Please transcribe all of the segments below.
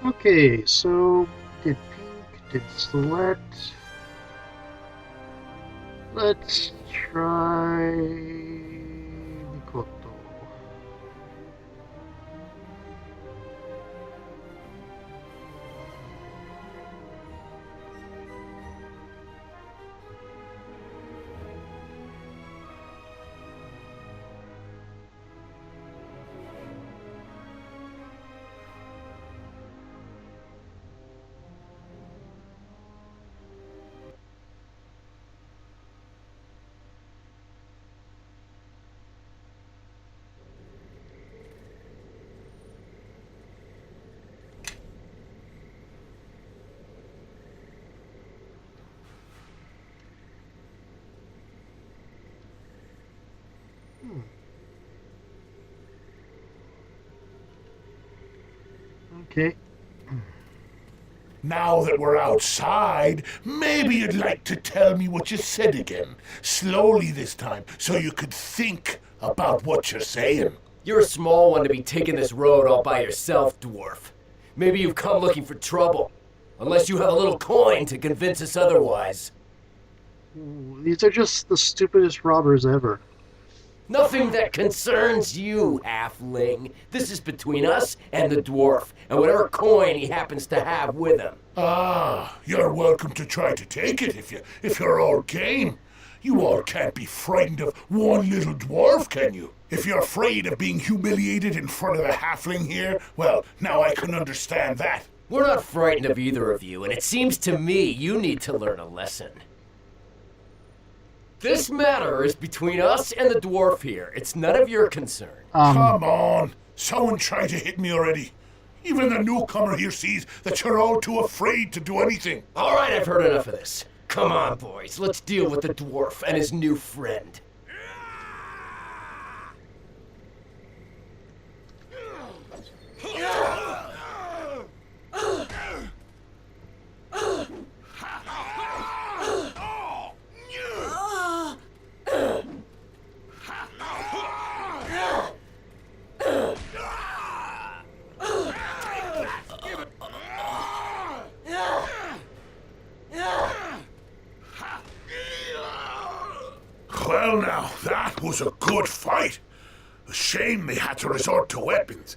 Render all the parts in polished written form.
Okay, so did pink, did select. Let's try Mikoto. Hmm. Okay. Now that we're outside, maybe you'd like to tell me what you said again. Slowly this time, so you could think about what you're saying. You're a small one to be taking this road all by yourself, dwarf. Maybe you've come looking for trouble. Unless you have a little coin to convince us otherwise. Ooh, these are just the stupidest robbers ever. Nothing that concerns you, halfling. This is between us and the dwarf, and whatever coin he happens to have with him. Ah, you're welcome to try to take it if you're all game. You all can't be frightened of one little dwarf, can you? If you're afraid of being humiliated in front of the halfling here, well, now I can understand that. We're not frightened of either of you, and it seems to me you need to learn a lesson. This matter is between us and the dwarf here. It's none of your concern. Come on, someone tried to hit me already. Even the newcomer here sees that you're all too afraid to do anything. All right, I've heard enough of this. Come on, boys, let's deal with the dwarf and his new friend. Well now, that was a good fight. A shame they had to resort to weapons.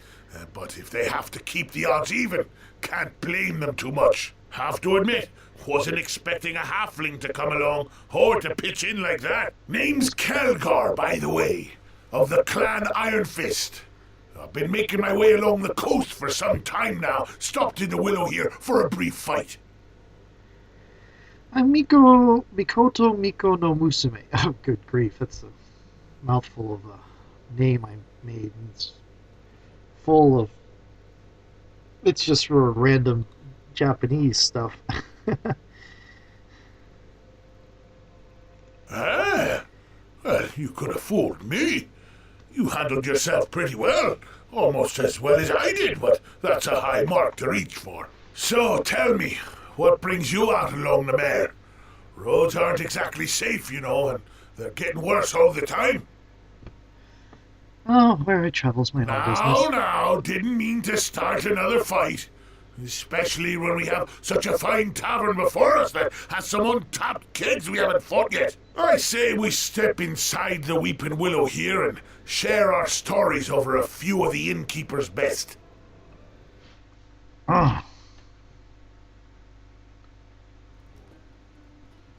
But if they have to keep the odds even, can't blame them too much. Have to admit, wasn't expecting a halfling to come along or to pitch in like that. Name's Kelgar, by the way, of the clan Iron Fist. I've been making my way along the coast for some time now, stopped in the Willow here for a brief fight. I'm Mikoto Miko no Musume. Oh, good grief, that's a mouthful of a name I made. It's full of. It's just for random Japanese stuff. Ah, well, you could have fooled me. You handled yourself pretty well, almost as well as I did, but that's a high mark to reach for. So tell me, what brings you out along the mare? Roads aren't exactly safe, you know, and they're getting worse all the time. Oh, where I travel's my own business. Now, didn't mean to start another fight. Especially when we have such a fine tavern before us that has some untapped kegs we haven't fought yet. I say we step inside the Weeping Willow here and share our stories over a few of the innkeeper's best. Oh,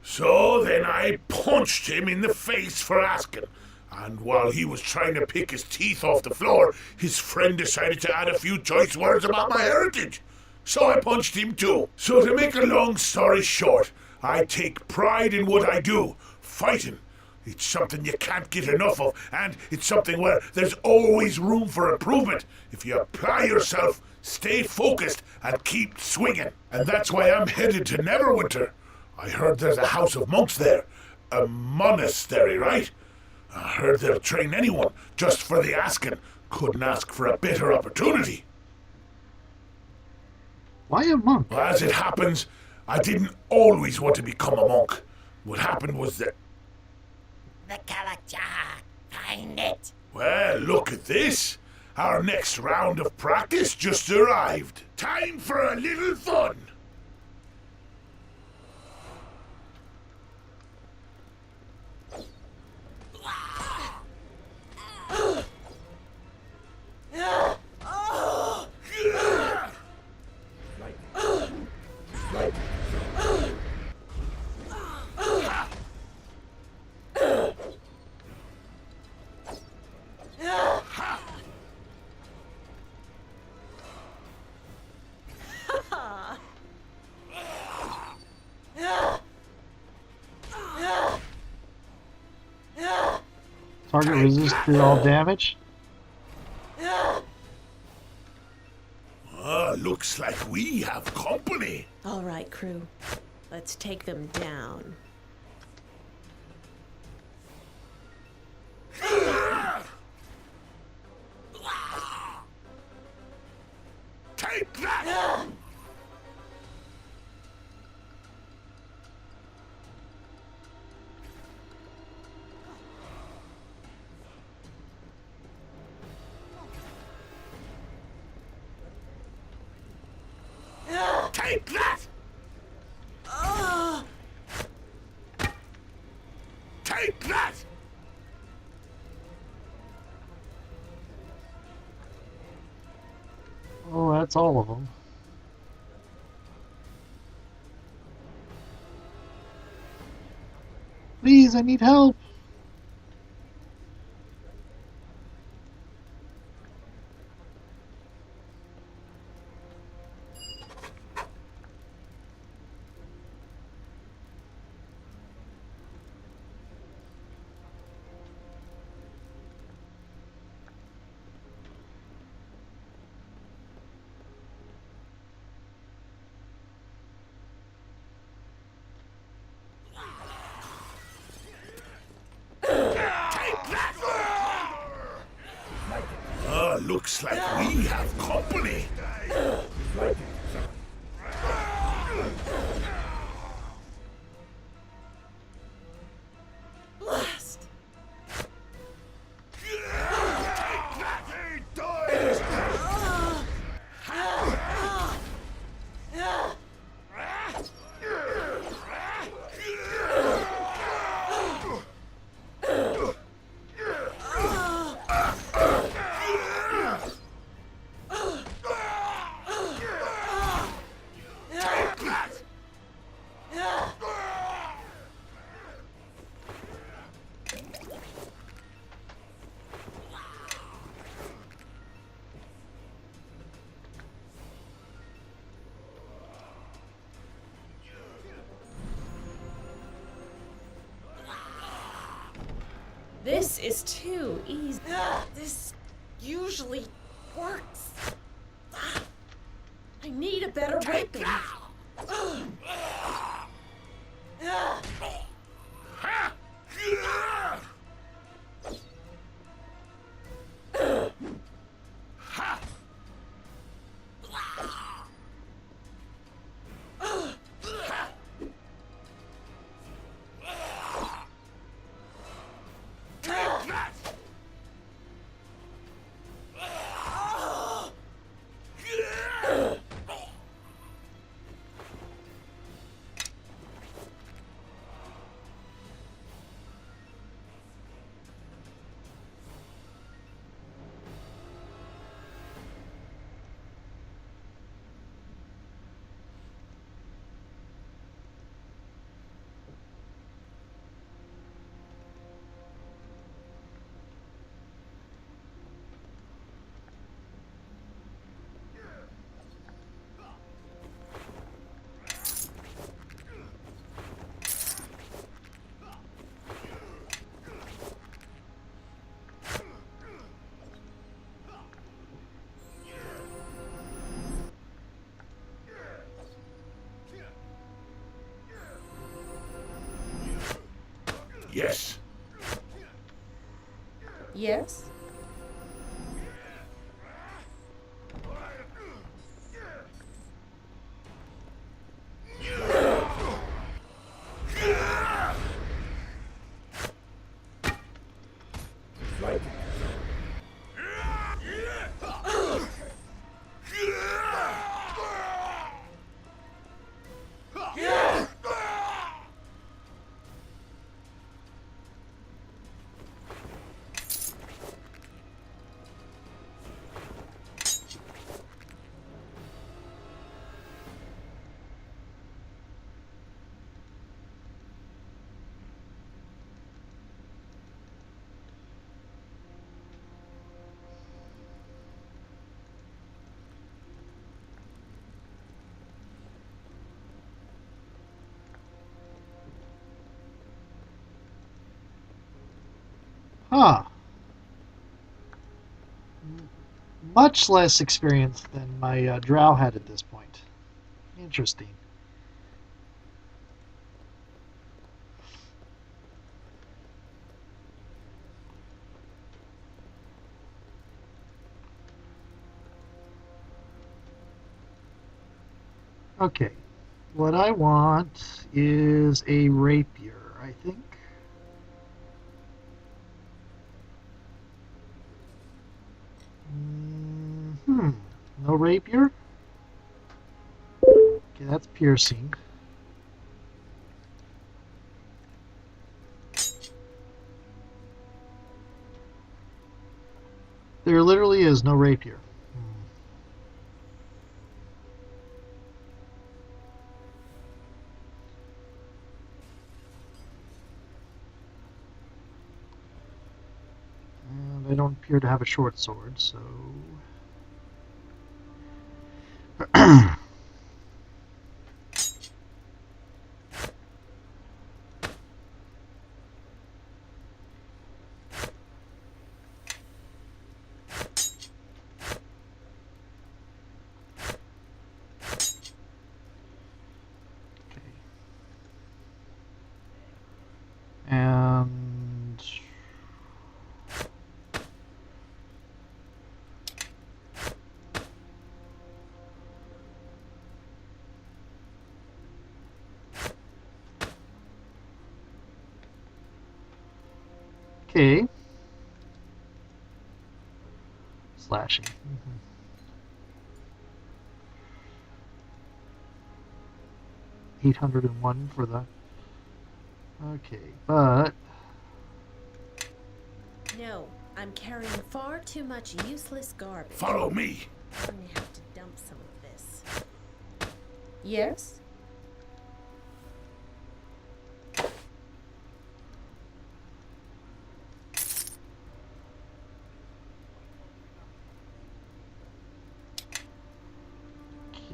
So then I punched him in the face for asking. And while he was trying to pick his teeth off the floor, his friend decided to add a few choice words about my heritage. So I punched him too. So to make a long story short, I take pride in what I do, fighting. It's something you can't get enough of, and it's something where there's always room for improvement if you apply yourself, stay focused, and keep swinging. And that's why I'm headed to Neverwinter. I heard there's a house of monks there. A monastery, right? I heard they'll train anyone just for the asking. Couldn't ask for a better opportunity. why a monk? Well, as it happens, I didn't always want to become a monk. What happened was that... The Kalakja, find it. Well, look at this. Our next round of practice just arrived. Time for a little fun. Target resist to all damage. Looks like we have company. All right, crew. Let's take them down. Take that! Take that! Take that! Oh, that's all of them. Please, I need help. Looks like we have company. Blast! This is too easy. This usually works. I need a better weapon. Yes. Yes? Huh. Much less experience than my drow had at this point. Interesting. Okay. What I want is a rapier, I think. No rapier? Okay, that's piercing. There literally is no rapier. And I don't appear to have a short sword, so... And okay, slashing. 801 for the. Okay, but No, I'm carrying far too much useless garbage. Follow me. I'm gonna have to dump some of this. Yes?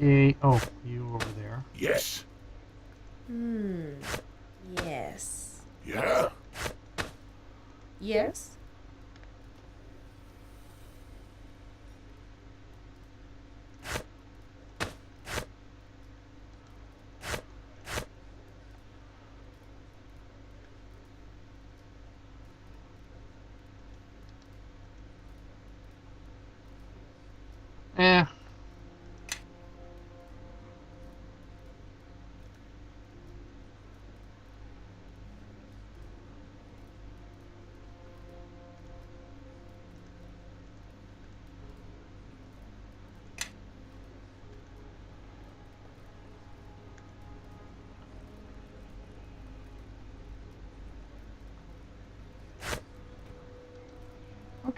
okay. Oh, you over there. Yes. Yes. Yeah? Yes? Eh.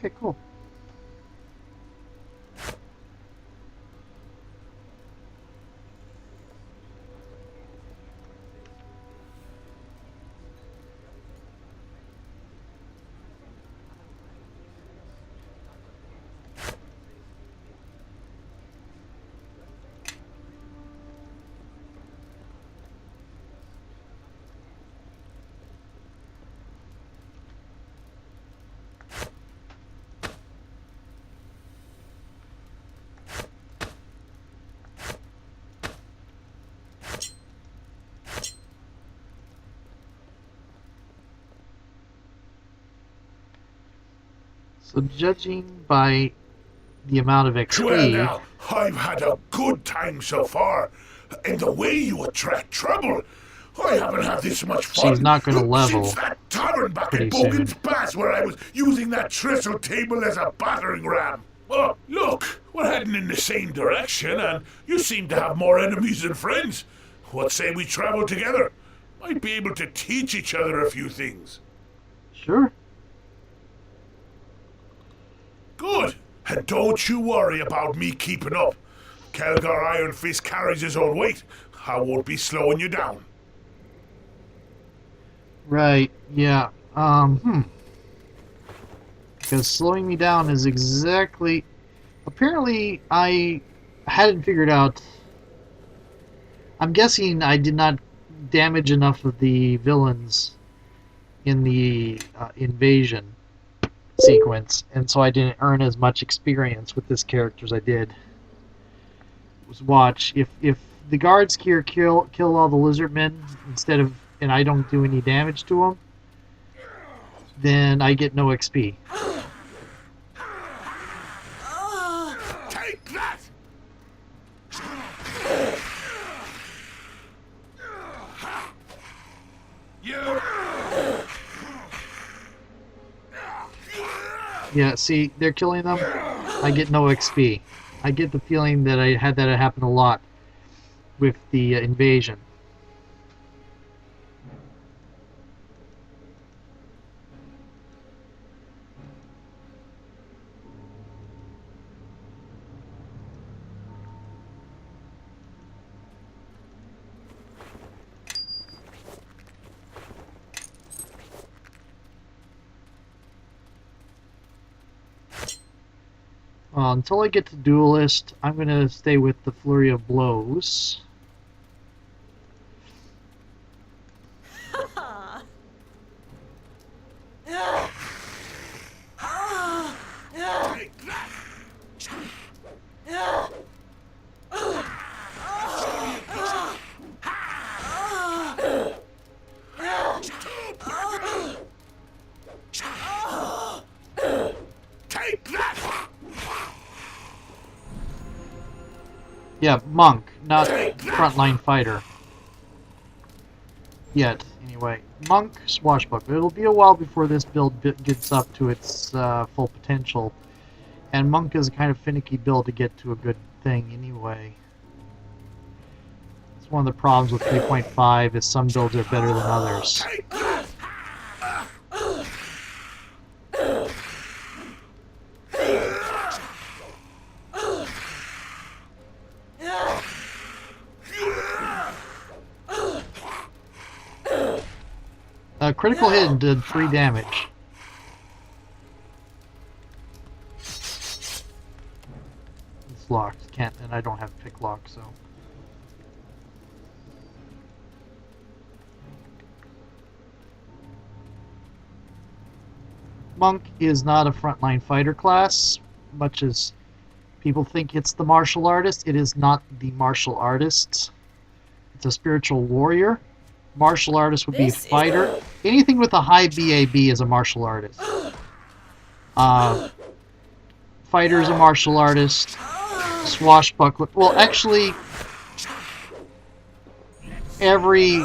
Okay, cool. So judging by the amount of Well XP, now, I've had a good time so far. And the way you attract trouble, I haven't had this much fun she's not going to level since that tavern back pretty at soon. Bogan's Pass where I was using that trestle table as a battering ram. Oh, look, we're heading in the same direction and you seem to have more enemies than friends. What say we travel together? Might be able to teach each other a few things. Sure. Good. And don't you worry about me keeping up. Kelgar Iron Fist carries his own weight. I won't be slowing you down. Right, yeah. Because slowing me down is exactly... Apparently, I hadn't figured out... I'm guessing I did not damage enough of the villains in the invasion sequence, and so I didn't earn as much experience with this character as I did. Was watch if the guards here kill all the lizardmen instead of, and I don't do any damage to them, then I get no XP. Take that! You. Yeah, see, they're killing them. I get no XP. I get the feeling that I had that happen a lot with the invasion. Until I get to Duelist, I'm going to stay with the Flurry of Blows. Yeah, monk, not frontline fighter. Yet, anyway. Monk, swashbuckler. It'll be a while before this build gets up to its full potential. And monk is a kind of finicky build to get to a good thing anyway. It's one of the problems with 3.5 is some builds are better than others. Critical hit and did 3 damage. It's locked. Can't, and I don't have pick lock, so. Monk is not a frontline fighter class, much as people think it's the martial artist. It is not the martial artist. It's a spiritual warrior. Martial artist would be fighter. Anything with a high BAB is a martial artist. Fighter is a martial artist. Swashbuckler. Well, actually, every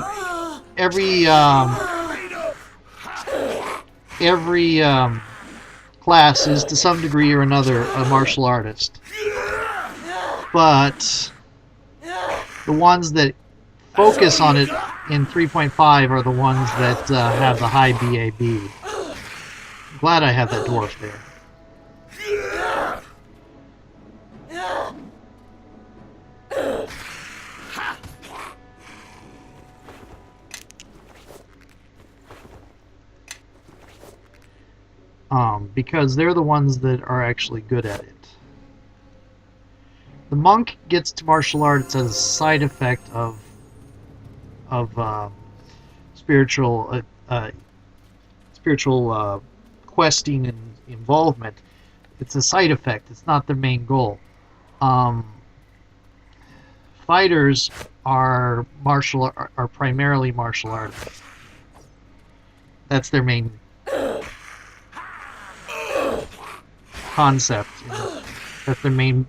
class is to some degree or another a martial artist. But the ones that focus on it in 3.5 are the ones that have the high BAB. Glad I have that dwarf there. Because they're the ones that are actually good at it. The monk gets to martial arts as a side effect of spiritual questing and involvement. It's a side effect. It's not their main goal. Fighters are primarily martial artists. That's their main concept. That's their main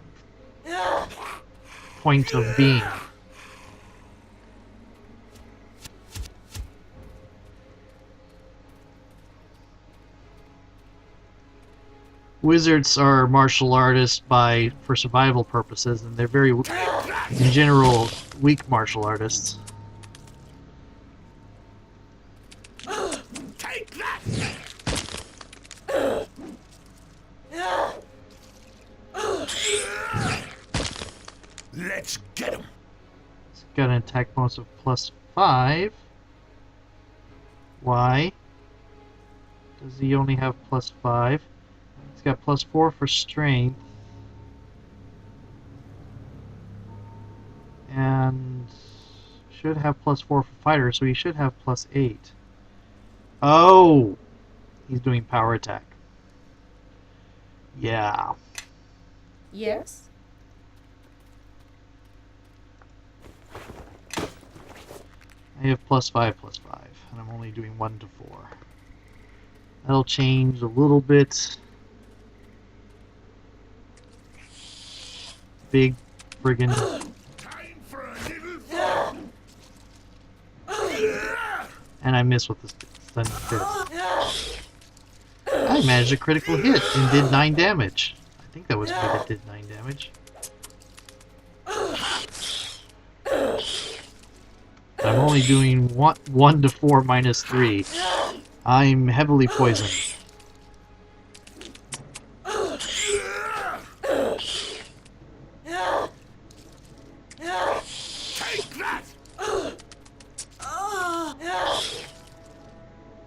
point of being. Wizards are martial artists for survival purposes, and they're very, in general, weak martial artists. Take that! Let's get him. It's got an attack bonus of +5. Why does he only have +5? He's got +4 for strength. And should have +4 for fighter, so he should have +8. Oh! He's doing power attack. Yeah. Yes? I have +5, +5, and I'm only doing 1 to 4. That'll change a little bit. Big friggin' Time for a little fun. and I miss with this stun fist. I managed a critical hit and did 9 damage. I think that was me that did 9 damage. I'm only doing 1 to 4 minus 3. I'm heavily poisoned. Take that!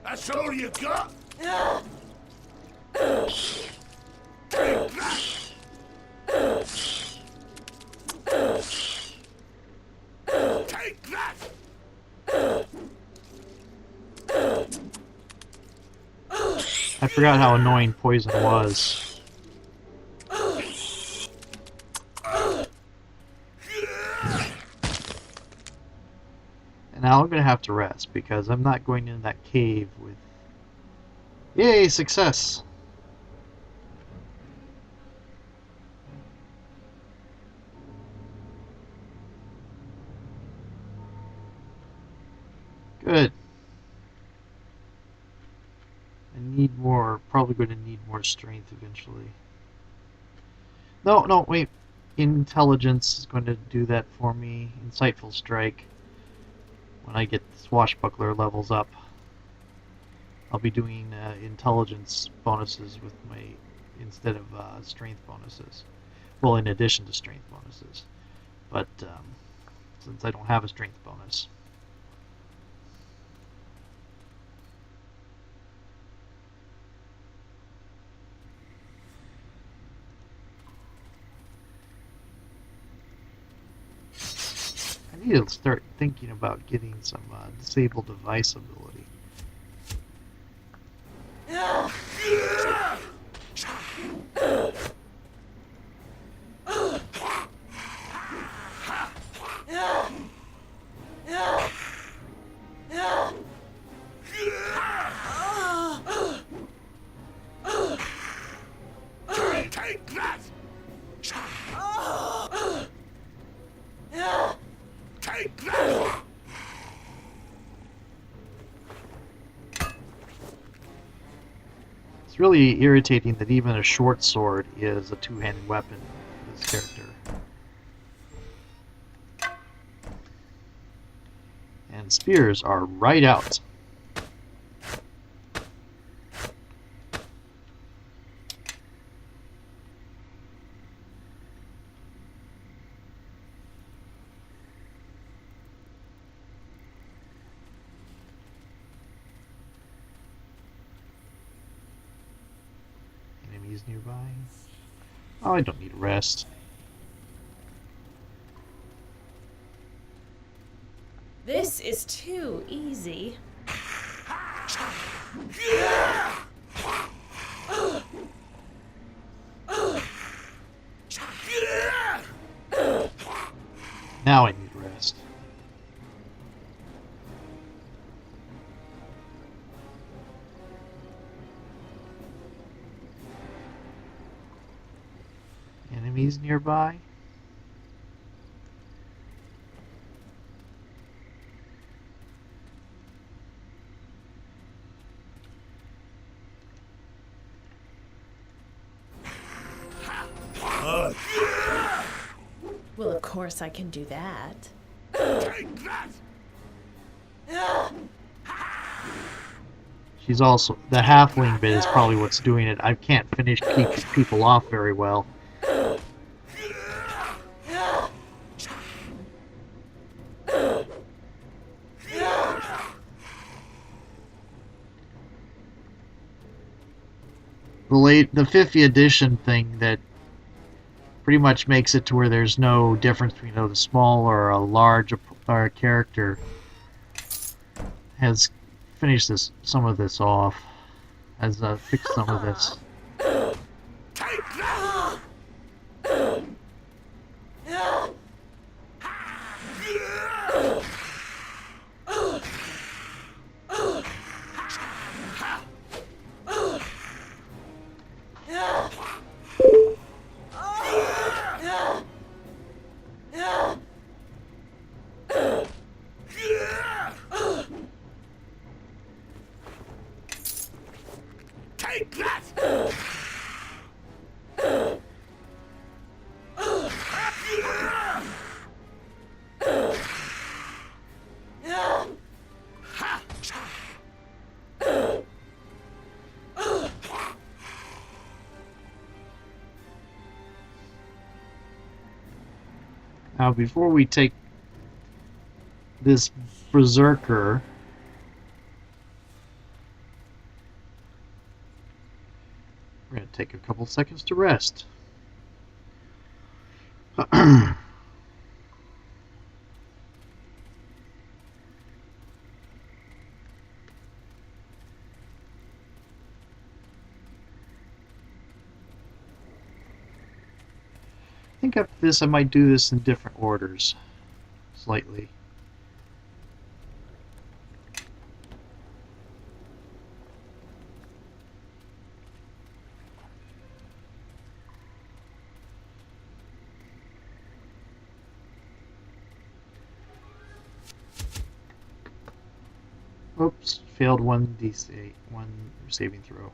That's all you got? Take that! Take that! I forgot how annoying poison was. And now I'm gonna have to rest because I'm not going into that cave with... Yay, success! Good. I need more, probably going to need more strength eventually. No, wait. Intelligence is going to do that for me. Insightful Strike. When I get Swashbuckler levels up, I'll be doing intelligence bonuses with my, instead of strength bonuses. Well, in addition to strength bonuses. But since I don't have a strength bonus. I need to start thinking about getting some disabled device ability. Take that! Take that! It's really irritating that even a short sword is a two-handed weapon for this character. And spears are right out. Enemies nearby. Oh, I don't need rest. This is too easy. Now I need rest. Enemies nearby? Well, of course I can do that. Take that! She's also... The halfling bit is probably what's doing it. I can't finish keep people off very well. The 50th edition thing that pretty much makes it to where there's no difference between a small or a large character has finished some of this off, has fixed some of this. Take Now, before we take this berserker, we're going to take a couple seconds to rest. I think after this I might do this in different orders, slightly. Oops, failed one saving throw.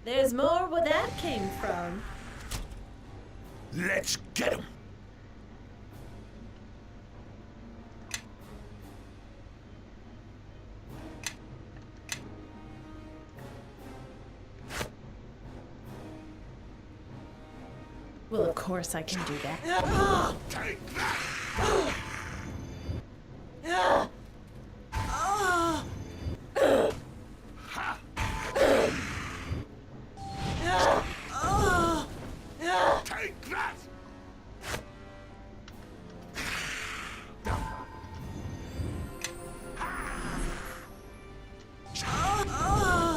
There's more where that came from. Let's get him. Well, of course I can do that. Take that. Take that.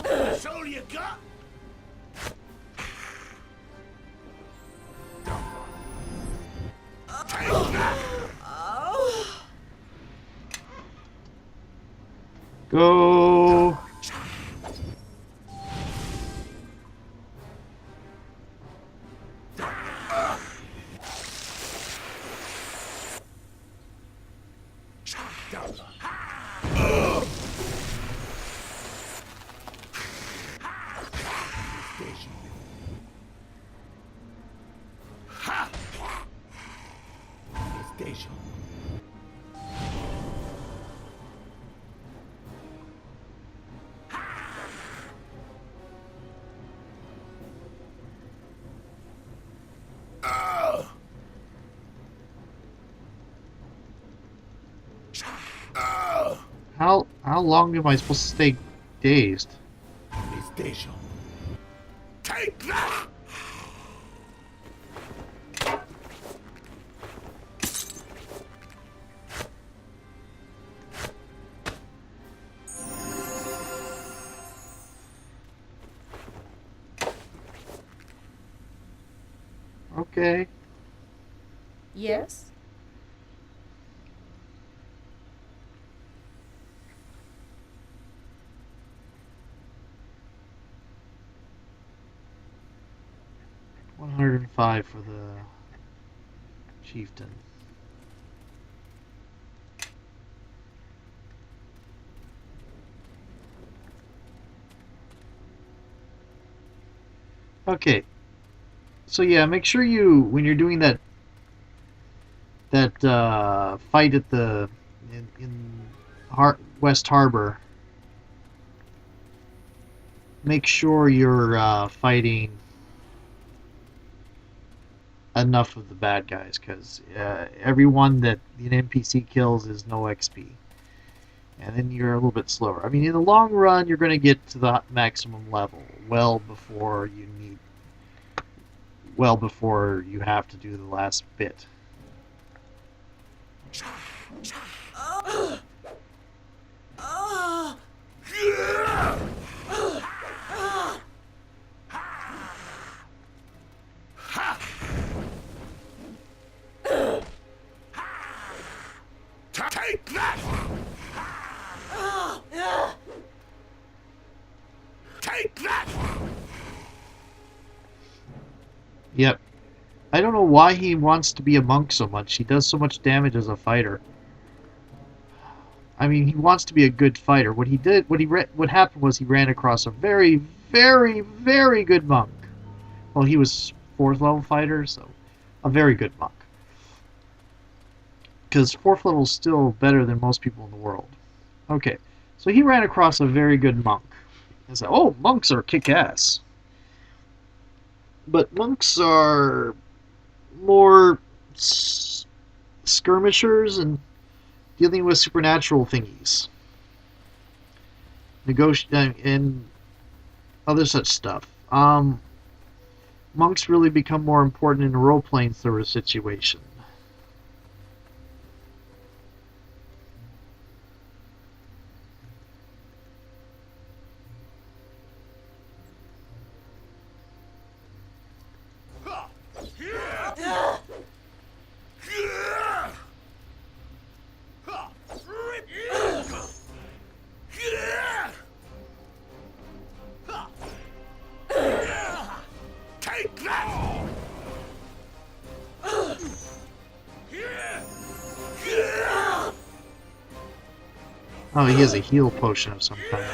That's all you got? Take that. Go! How long am I supposed to stay dazed? Take that. Okay. Yes? $105 for the chieftain. Okay. So yeah, make sure you, when you're doing that fight at the in West Harbor, make sure you're fighting enough of the bad guys, because everyone that an NPC kills is no XP, and then you're a little bit slower. I mean, in the long run, you're going to get to the maximum level well before you have to do the last bit. Take that. Take that. Yep. I don't know why he wants to be a monk so much. He does so much damage as a fighter. I mean, he wants to be a good fighter. What happened was he ran across a very, very, very good monk. Well, he was 4th level fighter, so a very good monk. Because 4th level is still better than most people in the world. Okay, so he ran across a very good monk. He said, "Oh, monks are kick-ass." But monks are more skirmishers and dealing with supernatural thingies, and other such stuff. Monks really become more important in a role-playing sort of situation. Take that! Oh, he has a heal potion of some kind.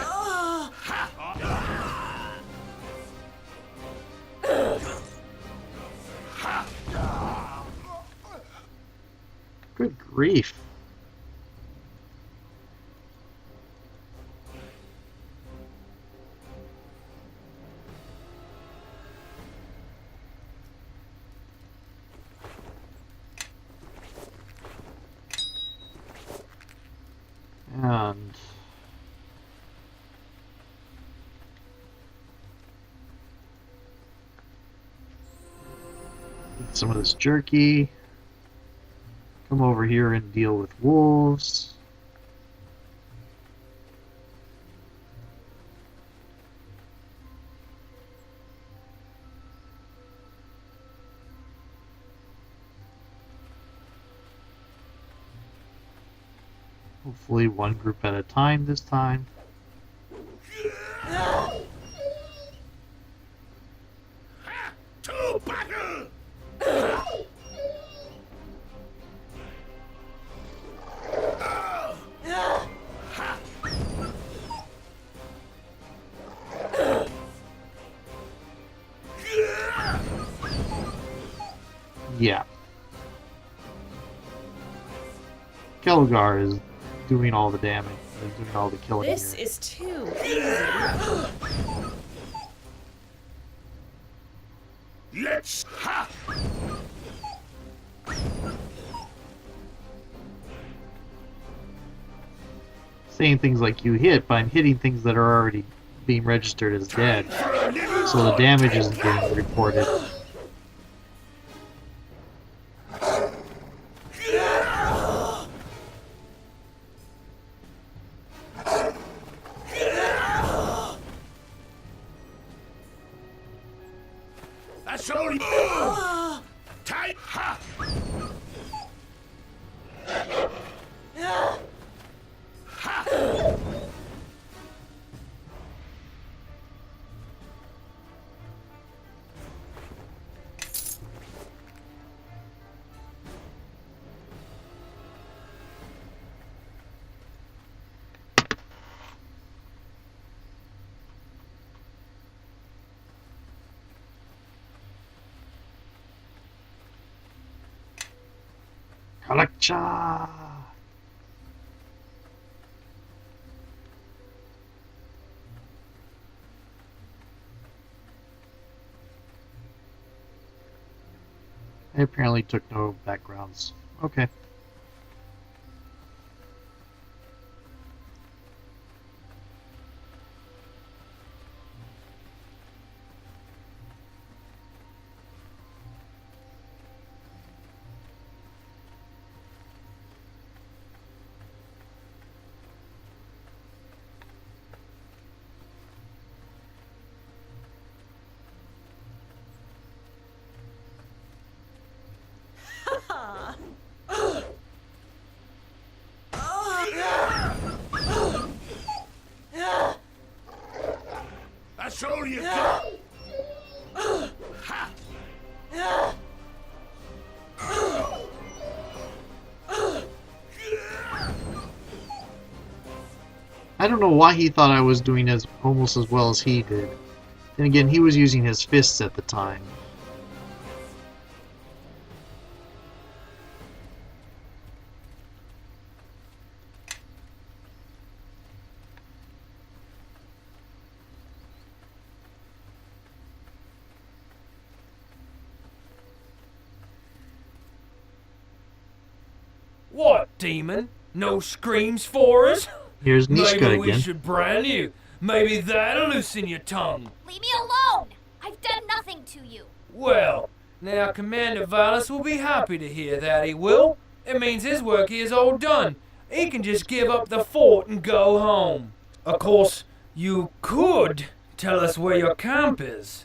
Good grief. And eat some of this jerky. Come over here and deal with wolves. Hopefully one group at a time this time. To battle! Yeah. Kelgar is doing all the damage, doing all the killing This here. is too easy. Let's ha! Saying things like you hit, but I'm hitting things that are already being registered as dead, so the damage isn't getting reported. That's all you. Take ha! Kalakcha! I apparently took no backgrounds. Okay. That's all you got. Ha! I don't know why he thought I was doing as almost as well as he did. Then again, he was using his fists at the time. What, demon? No screams for us? Here's Nishka Maybe we again. should brand you. Maybe that'll loosen your tongue. Leave me alone! I've done nothing to you. Well, now Commander Valis will be happy to hear that, he will. It means his work here is all done. He can just give up the fort and go home. Of course, you could tell us where your camp is.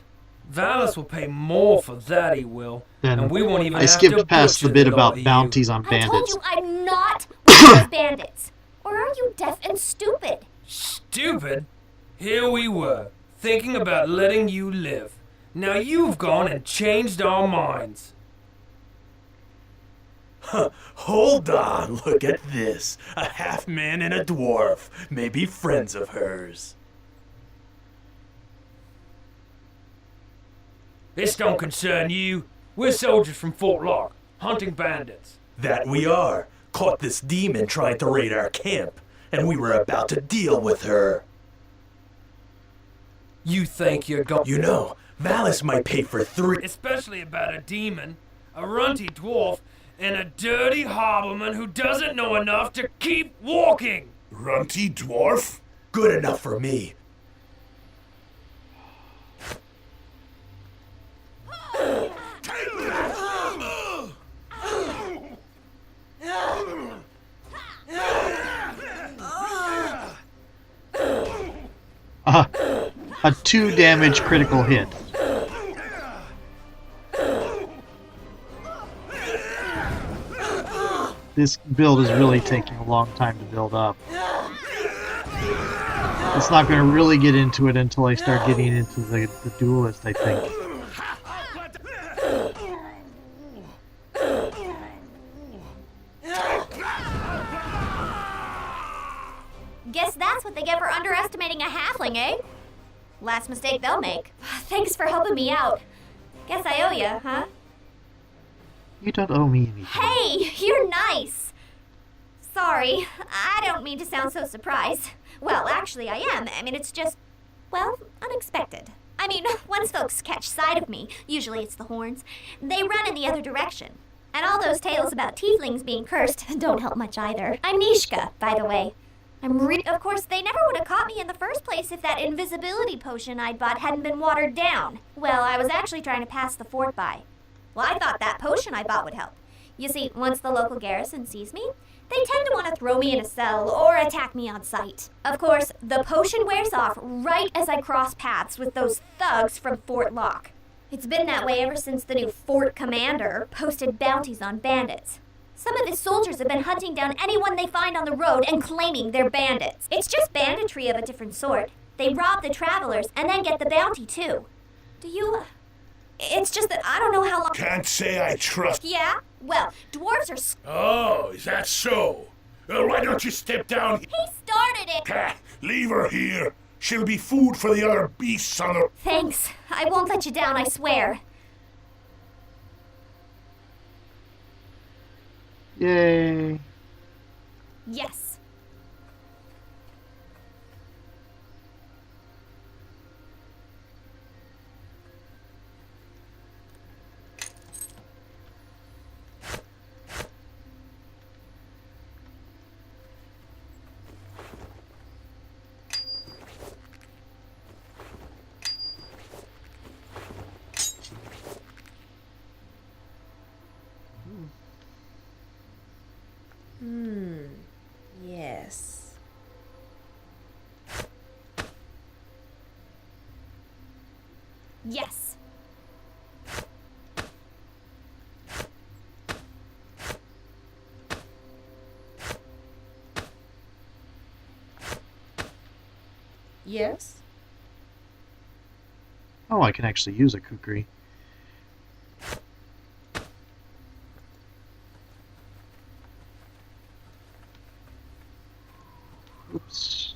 Valis will pay more for that, he will. Then And we won't even I have skipped to past the butcher bit the lot about of you. bounties on I told bandits. you I'm not one of those bandits. Or are you deaf and stupid? Stupid? Here we were, thinking about letting you live. Now you've gone and changed our minds. Hold on, look at this. A half-man and a dwarf. Maybe friends of hers. This don't concern you. We're soldiers from Fort Lark, hunting bandits. That we are. Caught this demon trying to raid our camp, and we were about to deal with her. You think you're going... You know, Valis might pay for 3... Especially about a demon, a runty dwarf, and a dirty hobbleman who doesn't know enough to keep walking. Runty dwarf? Good enough for me. A 2 damage critical hit. This build is really taking a long time to build up. It's not going to really get into it until I start getting into the duelist, I think. Guess that's what they get for underestimating a halfling, eh? Last mistake they'll make. Thanks for helping me out. Guess I owe ya, huh? You don't owe me anything. Hey, you're nice. Sorry, I don't mean to sound so surprised. Well, actually I am. I mean, it's just, well, unexpected. I mean, once folks catch sight of me, usually it's the horns, they run in the other direction. And all those tales about tieflings being cursed don't help much either. I'm Nishka, by the way. Of course, they never would have caught me in the first place if that invisibility potion I'd bought hadn't been watered down. Well, I was actually trying to pass the fort by. Well, I thought that potion I bought would help. You see, once the local garrison sees me, they tend to want to throw me in a cell or attack me on sight. Of course, the potion wears off right as I cross paths with those thugs from Fort Locke. It's been that way ever since the new fort commander posted bounties on bandits. Some of his soldiers have been hunting down anyone they find on the road and claiming they're bandits. It's just banditry of a different sort. They rob the travelers and then get the bounty too. It's just that I don't know how long... Can't say I trust... Yeah? Well, dwarves are... Oh, is that so? Well, why don't you step down... He started it! Ah, leave her here. She'll be food for the other beasts on the... Thanks. I won't let you down, I swear. Yay. Yes. Yes. Yes. Yes? Oh, I can actually use a kukri. Oops.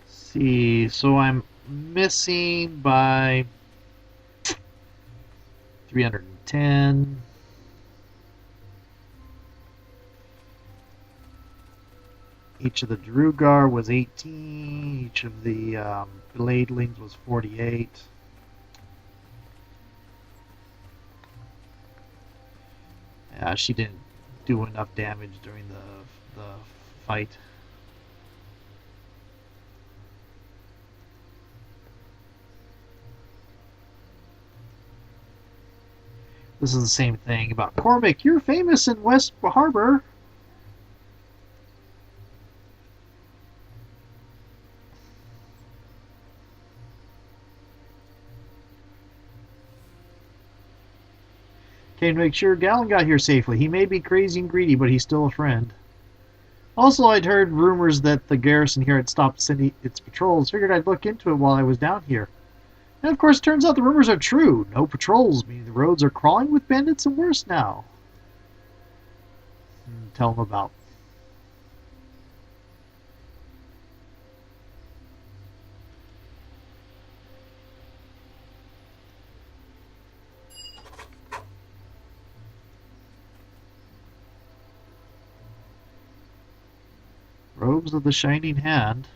See, so I'm missing by 310. . Each of the Drugar was 18. Each of the Bladelings was 48. She didn't do enough damage during the fight. This is the same thing about Cormac. You're famous in West Harbor. Okay, to make sure Gallon got here safely. He may be crazy and greedy, but he's still a friend. Also, I'd heard rumors that the garrison here had stopped sending its patrols. Figured I'd look into it while I was down here. And of course, it turns out the rumors are true. No patrols, meaning the roads are crawling with bandits and worse now. Tell them about. Robes of the Shining Hand.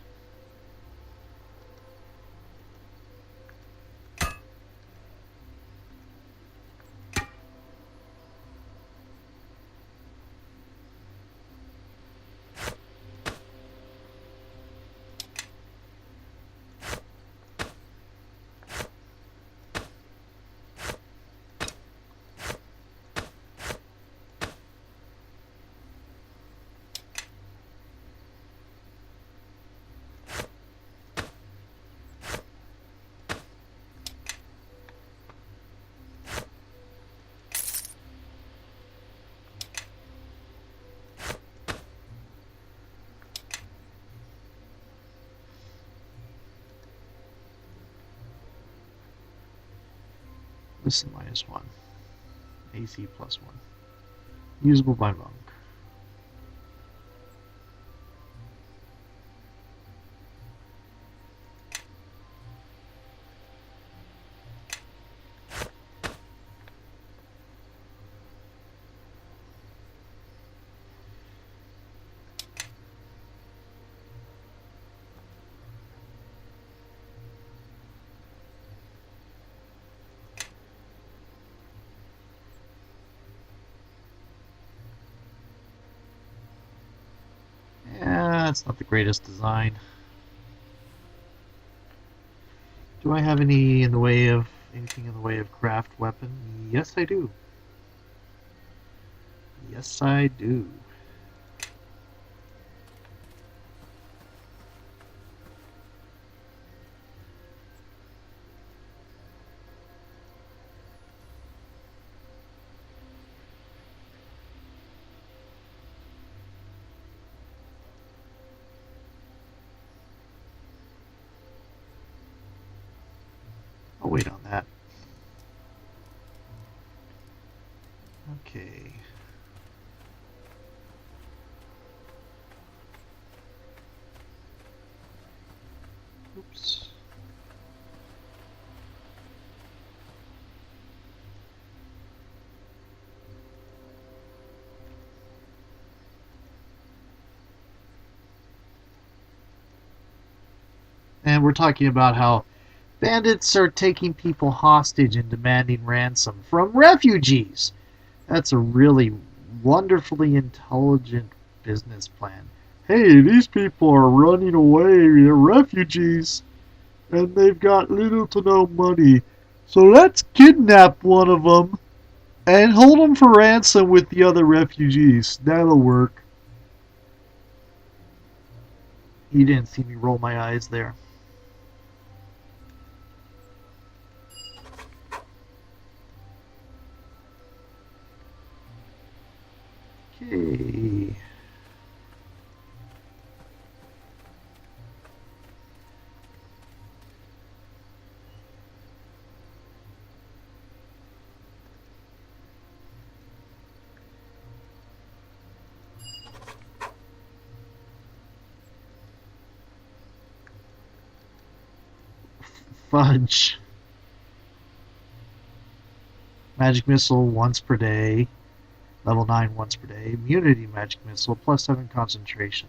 Listen -1. AC +1. Usable by monk. That's not the greatest design. Do I have anything in the way of craft weapon? Yes, I do. Yes, I do. I'll wait on that. Okay. Oops. And we're talking about how bandits are taking people hostage and demanding ransom from refugees. That's a really wonderfully intelligent business plan. Hey, these people are running away. They're refugees. And they've got little to no money. So let's kidnap one of them and hold them for ransom with the other refugees. That'll work. You didn't see me roll my eyes there. Okay. Fudge. Magic missile once per day. Level 9 once per day. Immunity magic missile +7 concentration.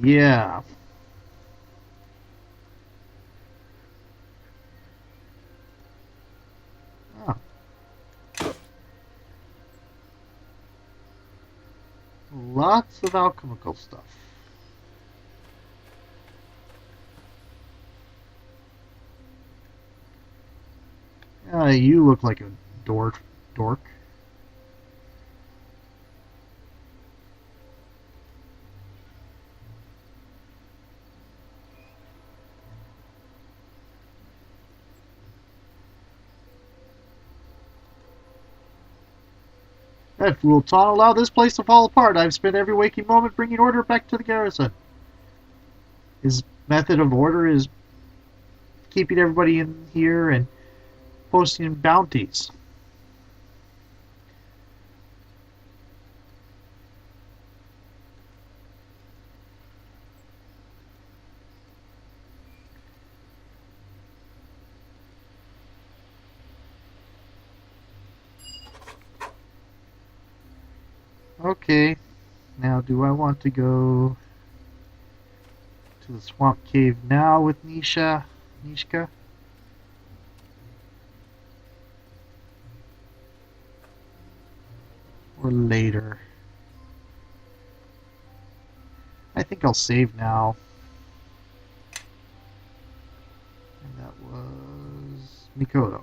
Yeah. Oh. Lots of alchemical stuff. You look like a dork. That fool Ton allowed this place to fall apart. I've spent every waking moment bringing order back to the garrison. His method of order is keeping everybody in here and posting bounties. Okay, now do I want to go to the swamp cave now with Nishka? Or later? I think I'll save now. And that was Mikoto.